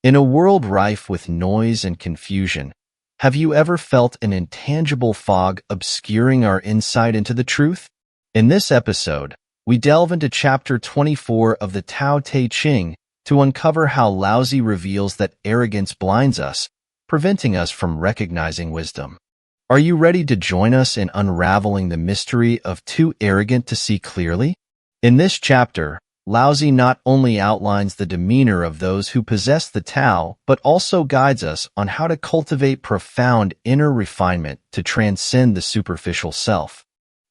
In a world rife with noise and confusion, have you ever felt an intangible fog obscuring our insight into the truth? In this episode, we delve into Chapter 24 of the Tao Te Ching to uncover how Laozi reveals that arrogance blinds us, preventing us from recognizing wisdom. Are you ready to join us in unraveling the mystery of too arrogant to see clearly? In this chapter, Laozi not only outlines the demeanor of those who possess the Tao, but also guides us on how to cultivate profound inner refinement to transcend the superficial self.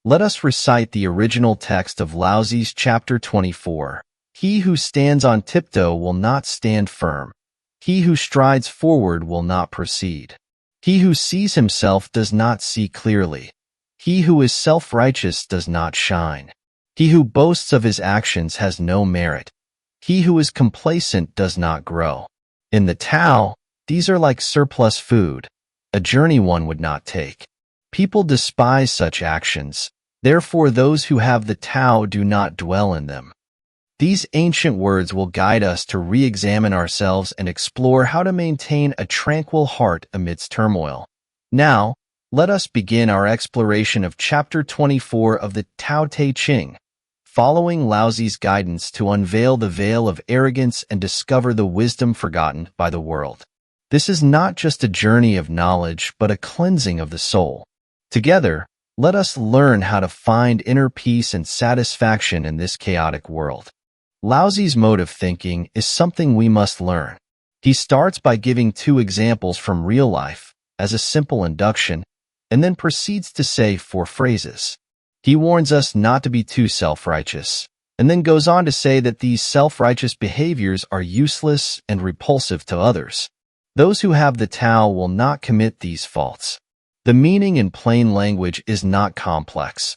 Let us recite the original text of Laozi's Chapter 24. He who stands on tiptoe will not stand firm. He who strides forward will not proceed. He who sees himself does not see clearly. He who is self-righteous does not shine. He who boasts of his actions has no merit. He who is complacent does not grow. In the Tao, these are like surplus food, a journey one would not take. People despise such actions, therefore those who have the Tao do not dwell in them. These ancient words will guide us to re-examine ourselves and explore how to maintain a tranquil heart amidst turmoil. Now, let us begin our exploration of Chapter 24 of the Tao Te Ching, following Laozi's guidance to unveil the veil of arrogance and discover the wisdom forgotten by the world. This is not just a journey of knowledge, but a cleansing of the soul. Together, let us learn how to find inner peace and satisfaction in this chaotic world. Laozi's mode of thinking is something we must learn. He starts by giving two examples from real life as a simple induction, and then proceeds to say four phrases. He warns us not to be too self-righteous, and then goes on to say that these self-righteous behaviors are useless and repulsive to others. Those who have the Tao will not commit these faults. The meaning in plain language is not complex.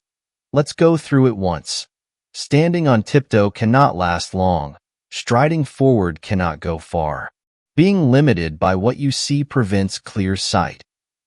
Let's go through it once. Standing on tiptoe cannot last long. Striding forward cannot go far. Being limited by what you see prevents clear sight.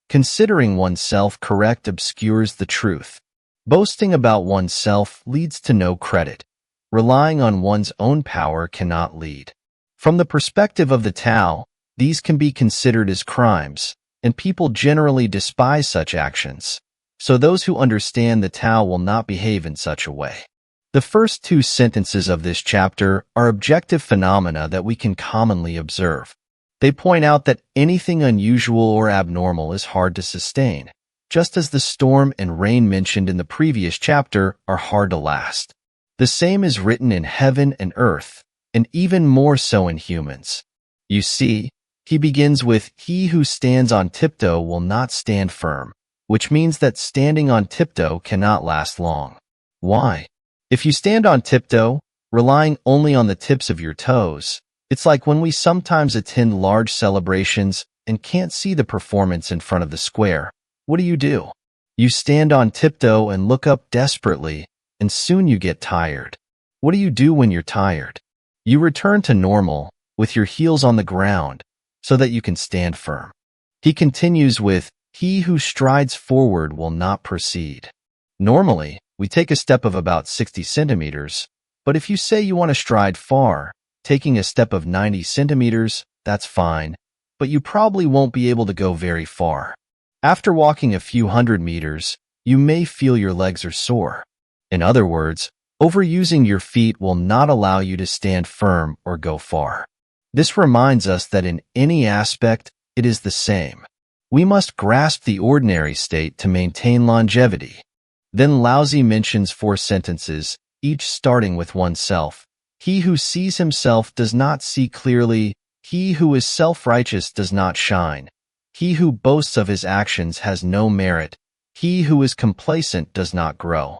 Considering oneself correct obscures the truth. Boasting about oneself leads to no credit. Relying on one's own power cannot lead. From the perspective of the Tao, these can be considered as crimes, and people generally despise such actions. So those who understand the Tao will not behave in such a way. The first two sentences of this chapter are objective phenomena that we can commonly observe. They point out that anything unusual or abnormal is hard to sustain, just as the storm and rain mentioned in the previous chapter are hard to last. The same is written in heaven and earth, and even more so in humans. You see, he begins with, "He who stands on tiptoe will not stand firm," which means that standing on tiptoe cannot last long. Why? If you stand on tiptoe, relying only on the tips of your toes, it's like when we sometimes attend large celebrations and can't see the performance in front of the square. What do? You stand on tiptoe and look up desperately, and soon you get tired. What do you do when you're tired? You return to normal, with your heels on the ground, so that you can stand firm. He continues with, "He who strides forward will not proceed." Normally, we take a step of about 60 centimeters, but if you say you want to stride far, taking a step of 90 centimeters, that's fine, but you probably won't be able to go very far. After walking a few hundred meters, you may feel your legs are sore. In other words, overusing your feet will not allow you to stand firm or go far. This reminds us that in any aspect, it is the same. We must grasp the ordinary state to maintain longevity. Then Laozi mentions four sentences, each starting with oneself. He who sees himself does not see clearly. He who is self-righteous does not shine. He who boasts of his actions has no merit. He who is complacent does not grow.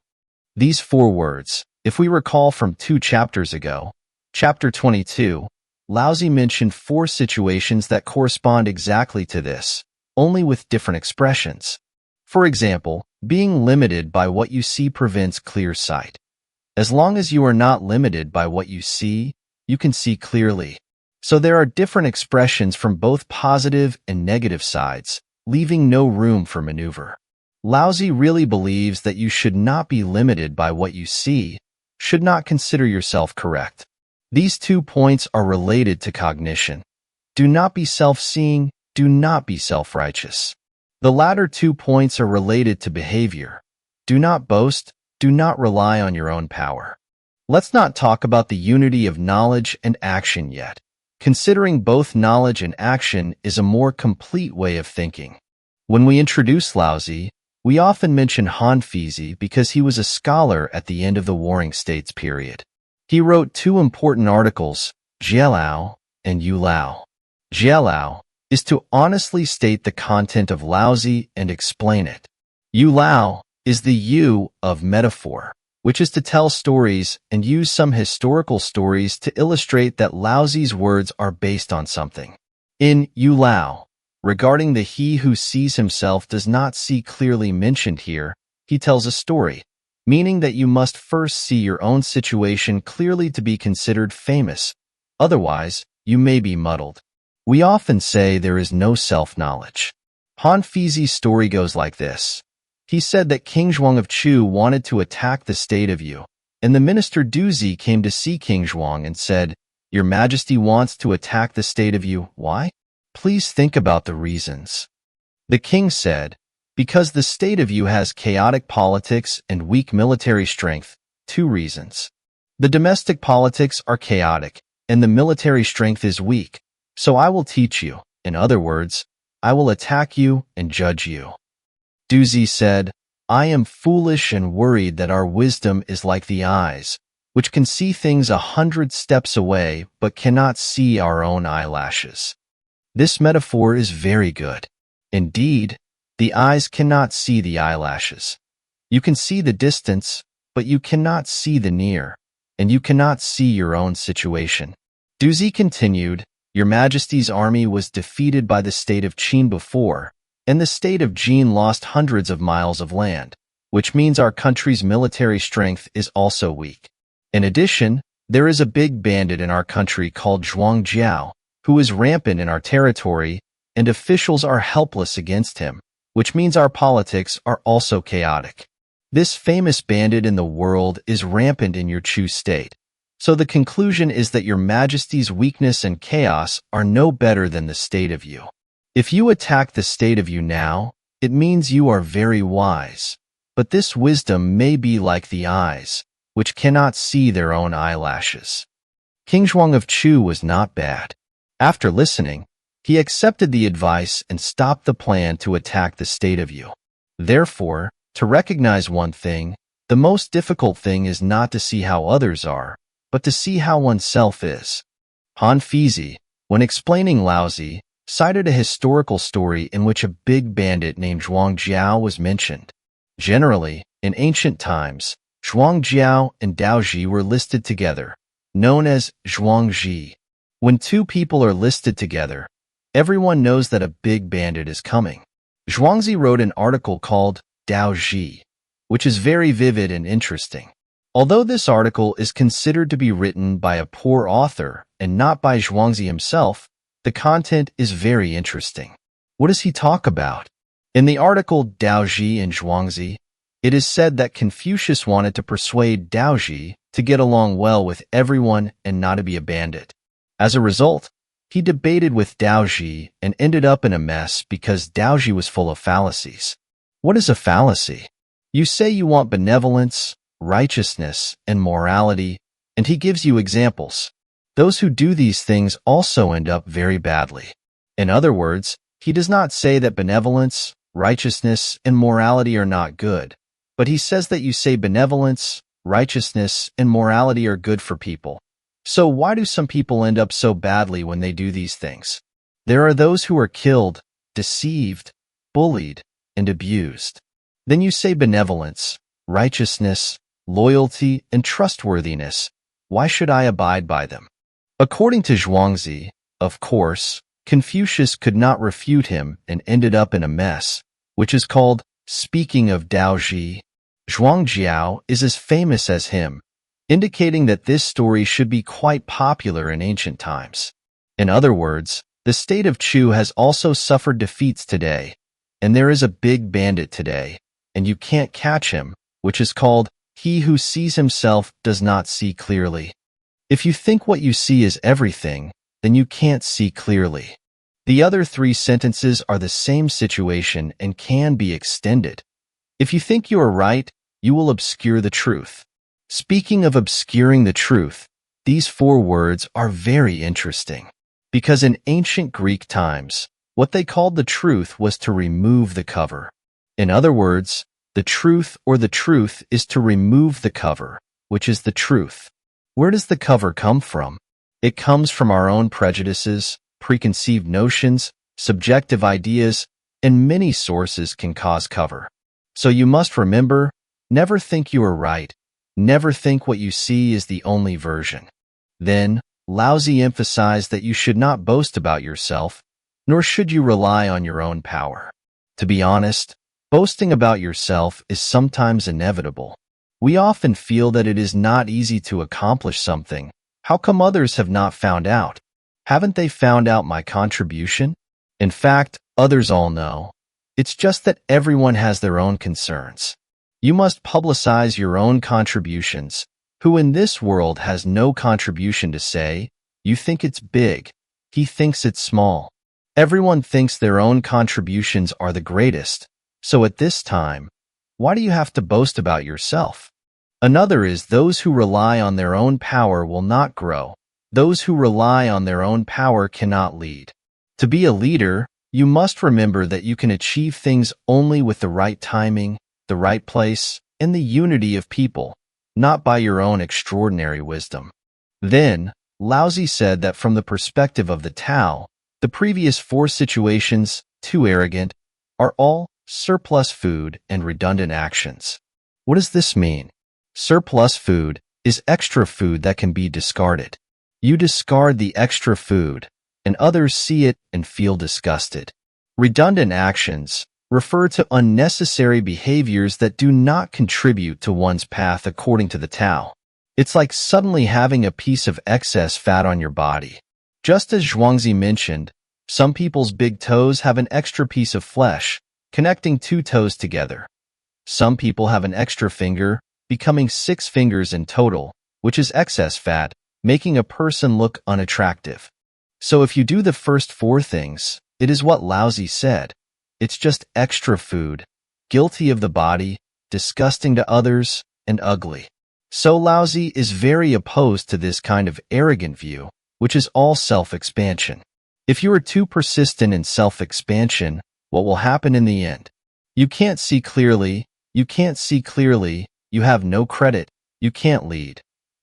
These four words, if we recall from 2 chapters ago, Chapter 22, Laozi mentioned four situations that correspond exactly to this, only with different expressions. For example, being limited by what you see prevents clear sight. As long as you are not limited by what you see, you can see clearly. So there are different expressions from both positive and negative sides, leaving no room for maneuver. Laozi really believes that you should not be limited by what you see, should not consider yourself correct. These 2 points are related to cognition. do not be self-seeing, do not be self-righteous. The latter 2 points are related to behavior. Do not boast, do not rely on your own power. Let's not talk about the unity of knowledge and action yet. Considering both knowledge and action is a more complete way of thinking. When we introduce Laozi, we often mention Han Fizi because he was a scholar at the end of the Warring States period. He wrote 2 important articles, Jielao and Yulao. Jielao is to honestly state the content of Laozi and explain it. Yulao is the yu of metaphor, which is to tell stories and use some historical stories to illustrate that Laozi's words are based on something. In Yulao, regarding the he who sees himself does not see clearly mentioned here, he tells a story, meaning that you must first see your own situation clearly to be considered famous, otherwise you may be muddled. We often say there is no self-knowledge. Han Fizi's story goes like this. He said that King Zhuang of Chu wanted to attack the state of Yu, and the minister Duzi came to see King Zhuang and said, "Your Majesty wants to attack the state of Yu. Why? Please think about the reasons." The king said, "Because the state of Yu has chaotic politics and weak military strength. 2 reasons. The domestic politics are chaotic, and the military strength is weak. So I will teach you. In other words, I will attack you and judge you." Duzi said, "I am foolish and worried that our wisdom is like the eyes, which can see things 100 steps away but cannot see our own eyelashes." This metaphor is very good. Indeed, the eyes cannot see the eyelashes. You can see the distance, but you cannot see the near, and you cannot see your own situation. Duzi continued, "Your Majesty's army was defeated by the state of Qin before, and the state of Jin lost hundreds of miles of land, which means our country's military strength is also weak. In addition, there is a big bandit in our country called Zhuang Jiao, who is rampant in our territory, and officials are helpless against him, which means our politics are also chaotic. This famous bandit in the world is rampant in your Chu state. So the conclusion is that your Majesty's weakness and chaos are no better than the state of Yu. If you attack the state of Yu now, it means you are very wise. But this wisdom may be like the eyes, which cannot see their own eyelashes." King Zhuang of Chu was not bad. After listening, he accepted the advice and stopped the plan to attack the state of Yu. Therefore, to recognize one thing, the most difficult thing is not to see how others are, but to see how oneself is. Han Fizi, when explaining Laozi, cited a historical story in which a big bandit named Zhuang Jiao was mentioned. Generally, in ancient times, Zhuang Jiao and Daoji were listed together, known as Zhuangji. When 2 people are listed together, everyone knows that a big bandit is coming. Zhuangzi wrote an article called Daoji, which is very vivid and interesting. Although this article is considered to be written by a poor author and not by Zhuangzi himself, the content is very interesting. What does he talk about? In the article Daoji and Zhuangzi, it is said that Confucius wanted to persuade Daoji to get along well with everyone and not to be a bandit. As a result, he debated with Daoji and ended up in a mess because Daoji was full of fallacies. What is a fallacy? You say you want benevolence, righteousness, and morality, and he gives you examples. Those who do these things also end up very badly. In other words, he does not say that benevolence, righteousness, and morality are not good, but he says that you say benevolence, righteousness, and morality are good for people. So why do some people end up so badly when they do these things? There are those who are killed, deceived, bullied, and abused. Then you say benevolence, righteousness, loyalty, and trustworthiness. Why should I abide by them? According to Zhuangzi, of course, Confucius could not refute him and ended up in a mess, which is called speaking of Daoji. Zhuang Jiao is as famous as him, indicating that this story should be quite popular in ancient times. In other words, the state of Chu has also suffered defeats today, and there is a big bandit today, and you can't catch him, which is called he who sees himself does not see clearly. If you think what you see is everything, then you can't see clearly. The other three sentences are the same situation and can be extended. If you think you are right, you will obscure the truth. Speaking of obscuring the truth, these four words are very interesting. Because in ancient Greek times, what they called the truth was to remove the cover. In other words, the truth or the truth is to remove the cover, which is the truth. Where does the cover come from? It comes from our own prejudices, preconceived notions, subjective ideas, and many sources can cause cover. So you must remember, never think you are right. Never think what you see is the only version. Then, Laozi emphasized that you should not boast about yourself, nor should you rely on your own power. To be honest, boasting about yourself is sometimes inevitable. We often feel that it is not easy to accomplish something. How come others have not found out? Haven't they found out my contribution? In fact, others all know. It's just that everyone has their own concerns. You must publicize your own contributions. Who in this world has no contribution to say? You think it's big. He thinks it's small. Everyone thinks their own contributions are the greatest. So at this time, why do you have to boast about yourself? Another is those who rely on their own power will not grow. Those who rely on their own power cannot lead. To be a leader, you must remember that you can achieve things only with the right timing, the right place, and the unity of people, not by your own extraordinary wisdom. Then, Laozi said that from the perspective of the Tao, the previous four situations, too arrogant, are all surplus food and redundant actions. What does this mean? Surplus food is extra food that can be discarded. You discard the extra food, and others see it and feel disgusted. Redundant actions refer to unnecessary behaviors that do not contribute to one's path according to the Tao. It's like suddenly having a piece of excess fat on your body. Just as Zhuangzi mentioned, some people's big toes have an extra piece of flesh, connecting two toes together. Some people have an extra finger, becoming 6 fingers in total, which is excess fat, making a person look unattractive. So if you do the first 4 things, it is what Laozi said. It's just extra food, guilty of the body, disgusting to others, and ugly. So Laozi is very opposed to this kind of arrogant view, which is all self-expansion. If you are too persistent in self-expansion, what will happen in the end? You can't see clearly, you have no credit, you can't lead.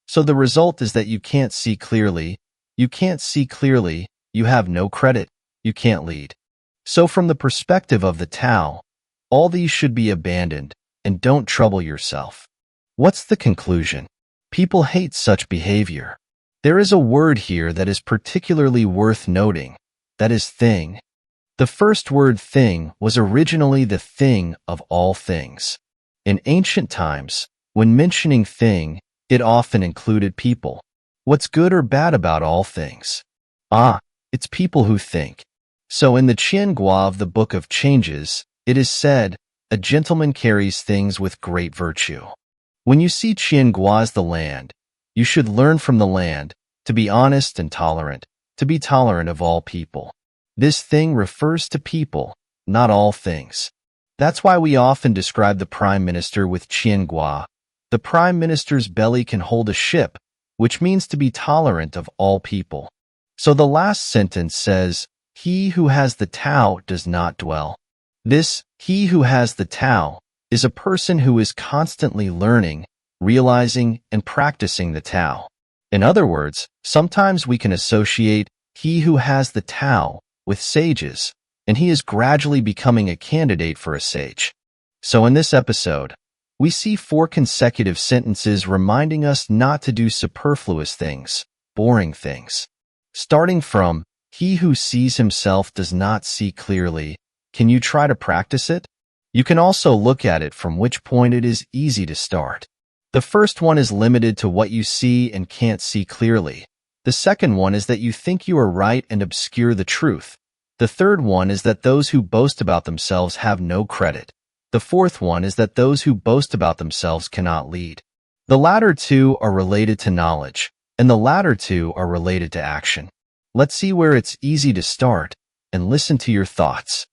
So the result is that you can't see clearly, you have no credit, you can't lead. So from the perspective of the Tao, all these should be abandoned, and don't trouble yourself. What's the conclusion? People hate such behavior. There is a word here that is particularly worth noting, that is thing. The first word thing was originally the thing of all things. In ancient times, when mentioning thing, it often included people. What's good or bad about all things? It's people who think. So in the Qiangua of the Book of Changes, it is said, a gentleman carries things with great virtue. When you see Qiangua as the land, you should learn from the land, to be honest and tolerant, to be tolerant of all people. This thing refers to people, not all things. That's why we often describe the Prime Minister with Qiangua. The Prime Minister's belly can hold a ship, which means to be tolerant of all people. So the last sentence says, he who has the Tao does not dwell. This, he who has the Tao, is a person who is constantly learning, realizing, and practicing the Tao. In other words, sometimes we can associate he who has the Tao with sages, and he is gradually becoming a candidate for a sage. So in this episode, we see 4 consecutive sentences reminding us not to do superfluous things, boring things. Starting from, he who sees himself does not see clearly. Can you try to practice it? You can also look at it from which point it is easy to start. The first one is limited to what you see and can't see clearly. The second one is that you think you are right and obscure the truth. The third one is that those who boast about themselves have no credit. The fourth one is that those who boast about themselves cannot lead. The latter 2 are related to knowledge, and the latter 2 are related to action. Let's see where it's easy to start and listen to your thoughts.